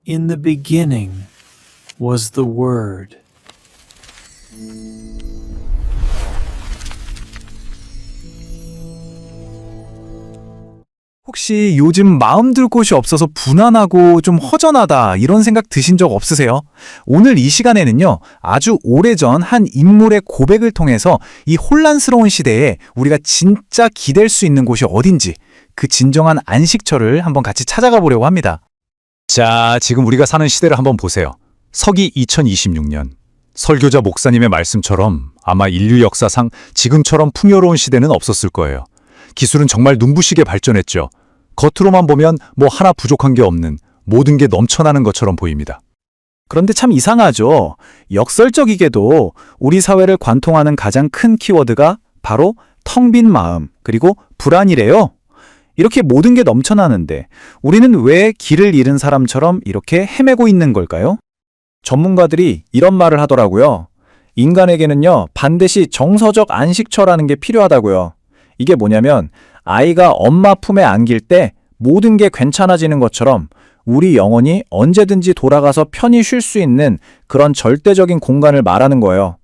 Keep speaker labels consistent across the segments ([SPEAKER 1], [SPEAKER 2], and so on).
[SPEAKER 1] In the beginning was the Word.
[SPEAKER 2] 혹시 요즘 마음 둘 곳이 없어서 불안하고 좀 허전하다 이런 생각 드신 적 없으세요? 오늘 이 시간에는요, 아주 오래전 한 인물의 고백을 통해서 이 혼란스러운 시대에 우리가 진짜 기댈 수 있는 곳이 어딘지 그 진정한 안식처를 한번 같이 찾아가 보려고 합니다. 자, 지금 우리가 사는 시대를 한번 보세요. 서기 2026년. 설교자 목사님의 말씀처럼 아마 인류 역사상 지금처럼 풍요로운 시대는 없었을 거예요. 기술은 정말 눈부시게 발전했죠. 겉으로만 보면 뭐 하나 부족한 게 없는, 모든 게 넘쳐나는 것처럼 보입니다. 그런데 참 이상하죠. 역설적이게도 우리 사회를 관통하는 가장 큰 키워드가 바로 텅 빈 마음, 그리고 불안이래요. 이렇게 모든 게 넘쳐나는데 우리는 왜 길을 잃은 사람처럼 이렇게 헤매고 있는 걸까요? 전문가들이 이런 말을 하더라고요. 인간에게는요, 반드시 정서적 안식처라는 게 필요하다고요. 이게 뭐냐면 아이가 엄마 품에 안길 때 모든 게 괜찮아지는 것처럼 우리 영혼이 언제든지 돌아가서 편히 쉴 수 있는 그런 절대적인 공간을 말하는 거예요.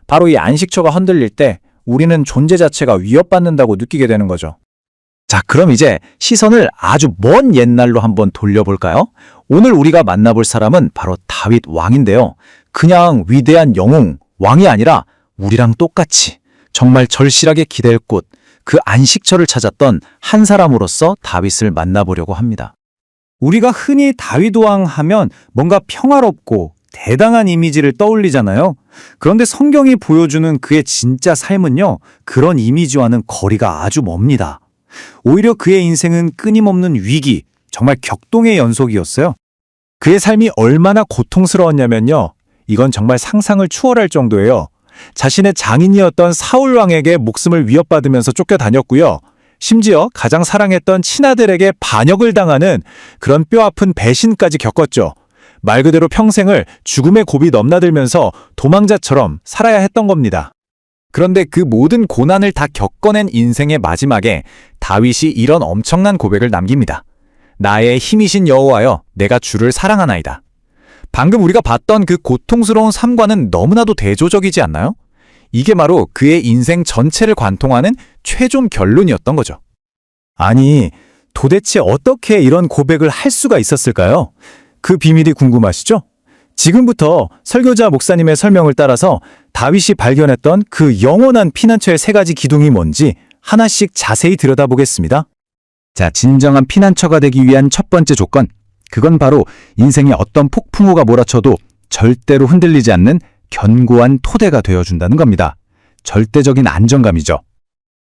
[SPEAKER 2] 바로 이 안식처가 흔들릴 때 우리는 존재 자체가 위협받는다고 느끼게 되는 거죠. 자, 그럼 이제 시선을 아주 먼 옛날로 한번 돌려볼까요? 오늘 우리가 만나볼 사람은 바로 다윗 왕인데요. 그냥 위대한 영웅, 왕이 아니라 우리랑 똑같이 정말 절실하게 기댈 곳, 그 안식처를 찾았던 한 사람으로서 다윗을 만나보려고 합니다. 우리가 흔히 다윗 왕 하면 뭔가 평화롭고 대당한 이미지를 떠올리잖아요. 그런데 성경이 보여주는 그의 진짜 삶은요, 그런 이미지와는 거리가 아주 멉니다. 오히려 그의 인생은 끊임없는 위기, 정말 격동의 연속이었어요. 그의 삶이 얼마나 고통스러웠냐면요, 이건 정말 상상을 추월할 정도예요. 자신의 장인이었던 사울 왕에게 목숨을 위협받으면서 쫓겨다녔고요. 심지어 가장 사랑했던 친아들에게 반역을 당하는 그런 뼈아픈 배신까지 겪었죠. 말 그대로 평생을 죽음의 고비 넘나들면서 도망자처럼 살아야 했던 겁니다. 그런데 그 모든 고난을 다 겪어낸 인생의 마지막에 다윗이 이런 엄청난 고백을 남깁니다. 나의 힘이신 여호와여, 내가 주를 사랑하나이다. 방금 우리가 봤던 그 고통스러운 삶과는 너무나도 대조적이지 않나요? 이게 바로 그의 인생 전체를 관통하는 최종 결론이었던 거죠. 아니, 도대체 어떻게 이런 고백을 할 수가 있었을까요? 그 비밀이 궁금하시죠? 지금부터 설교자 목사님의 설명을 따라서 다윗이 발견했던 그 영원한 피난처의 3가지 기둥이 뭔지 하나씩 자세히 들여다보겠습니다. 자, 진정한 피난처가 되기 위한 첫 번째 조건. 그건 바로 인생의 어떤 폭풍우가 몰아쳐도 절대로 흔들리지 않는 견고한 토대가 되어준다는 겁니다. 절대적인 안정감이죠.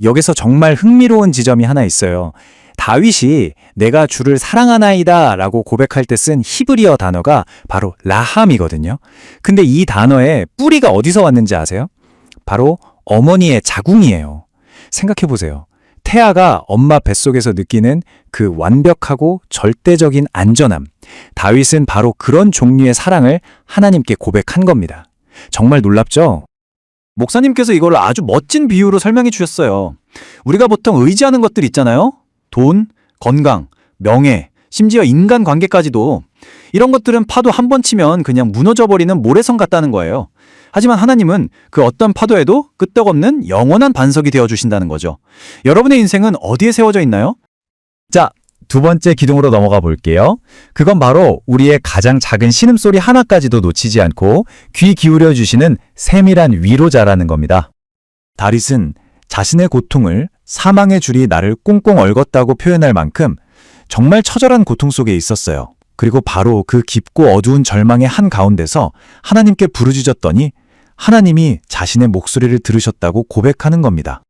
[SPEAKER 2] 여기서 정말 흥미로운 지점이 하나 있어요. 다윗이 내가 주를 사랑하나이다 라고 고백할 때 쓴 히브리어 단어가 바로 라함이거든요. 근데 이 단어의 뿌리가 어디서 왔는지 아세요? 바로 어머니의 자궁이에요. 생각해보세요. 태아가 엄마 뱃속에서 느끼는 그 완벽하고 절대적인 안전함. 다윗은 바로 그런 종류의 사랑을 하나님께 고백한 겁니다. 정말 놀랍죠? 목사님께서 이걸 아주 멋진 비유로 설명해 주셨어요. 우리가 보통 의지하는 것들 있잖아요. 돈, 건강, 명예, 심지어 인간관계까지도. 이런 것들은 파도 한 번 치면 그냥 무너져버리는 모래성 같다는 거예요. 하지만 하나님은 그 어떤 파도에도 끄떡없는 영원한 반석이 되어주신다는 거죠. 여러분의 인생은 어디에 세워져 있나요? 자, 2번째 기둥으로 넘어가 볼게요. 그건 바로 우리의 가장 작은 신음소리 하나까지도 놓치지 않고 귀 기울여 주시는 세밀한 위로자라는 겁니다. 다윗은 자신의 고통을 사망의 줄이 나를 꽁꽁 얽었다고 표현할 만큼 정말 처절한 고통 속에 있었어요. 그리고 바로 그 깊고 어두운 절망의 한가운데서 하나님께 부르짖었더니 하나님이 자신의 목소리를 들으셨다고 고백하는 겁니다.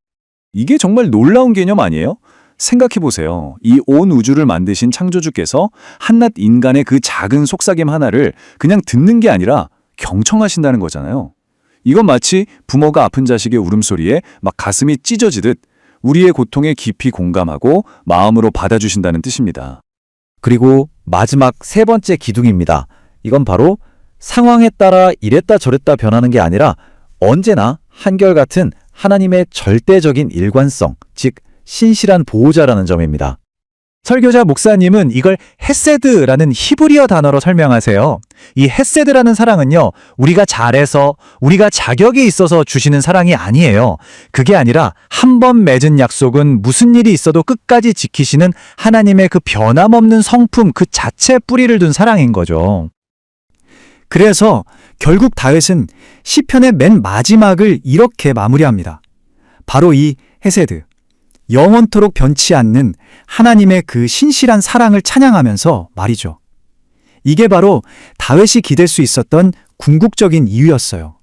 [SPEAKER 2] 이게 정말 놀라운 개념 아니에요? 생각해보세요. 이 온 우주를 만드신 창조주께서 한낱 인간의 그 작은 속삭임 하나를 그냥 듣는 게 아니라 경청하신다는 거잖아요. 이건 마치 부모가 아픈 자식의 울음소리에 막 가슴이 찢어지듯 우리의 고통에 깊이 공감하고 마음으로 받아주신다는 뜻입니다. 그리고 마지막 3번째 기둥입니다. 이건 바로 상황에 따라 이랬다 저랬다 변하는 게 아니라 언제나 한결같은 하나님의 절대적인 일관성, 즉 신실한 보호자라는 점입니다. 설교자 목사님은 이걸 헤세드라는 히브리어 단어로 설명하세요. 이 헤세드라는 사랑은요, 우리가 잘해서, 우리가 자격이 있어서 주시는 사랑이 아니에요. 그게 아니라 한 번 맺은 약속은 무슨 일이 있어도 끝까지 지키시는 하나님의 그 변함없는 성품 그 자체에 뿌리를 둔 사랑인 거죠. 그래서 결국 다윗은 시편의 맨 마지막을 이렇게 마무리합니다. 바로 이 헤세드, 영원토록 변치 않는 하나님의 그 신실한 사랑을 찬양하면서 말이죠. 이게 바로 다윗이 기댈 수 있었던 궁극적인 이유였어요.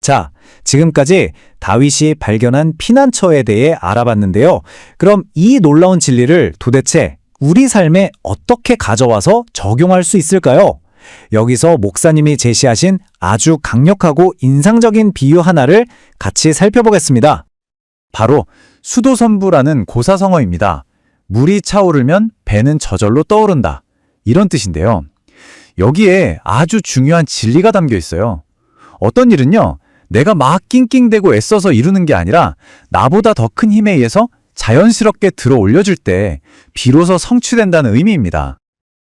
[SPEAKER 2] 자, 지금까지 다윗이 발견한 피난처에 대해 알아봤는데요. 그럼 이 놀라운 진리를 도대체 우리 삶에 어떻게 가져와서 적용할 수 있을까요? 여기서 목사님이 제시하신 아주 강력하고 인상적인 비유 하나를 같이 살펴보겠습니다. 바로 수도선부라는 고사성어입니다. 물이 차오르면 배는 저절로 떠오른다. 이런 뜻인데요. 여기에 아주 중요한 진리가 담겨 있어요. 어떤 일은요, 내가 막 낑낑대고 애써서 이루는 게 아니라 나보다 더 큰 힘에 의해서 자연스럽게 들어 올려줄 때 비로소 성취된다는 의미입니다.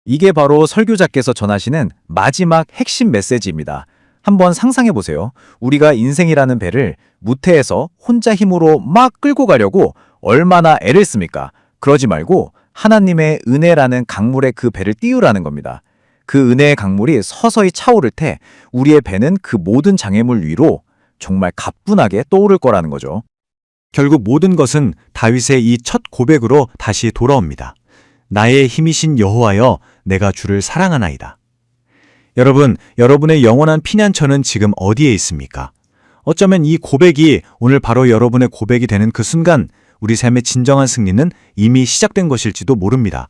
[SPEAKER 2] 이게 바로 설교자께서 전하시는 마지막 핵심 메시지입니다. 한번 상상해 보세요. 우리가 인생이라는 배를 무태에서 혼자 힘으로 막 끌고 가려고 얼마나 애를 씁니까? 그러지 말고 하나님의 은혜라는 강물에 그 배를 띄우라는 겁니다. 그 은혜의 강물이 서서히 차오를 때 우리의 배는 그 모든 장애물 위로 정말 가뿐하게 떠오를 거라는 거죠.
[SPEAKER 3] 결국 모든 것은 다윗의 이 첫 고백으로 다시 돌아옵니다. 나의 힘이신 여호와여, 내가 주를 사랑하나이다. 여러분, 여러분의 영원한 피난처는 지금 어디에 있습니까? 어쩌면 이 고백이 오늘 바로 여러분의 고백이 되는 그 순간 우리 삶의 진정한 승리는 이미 시작된 것일지도 모릅니다.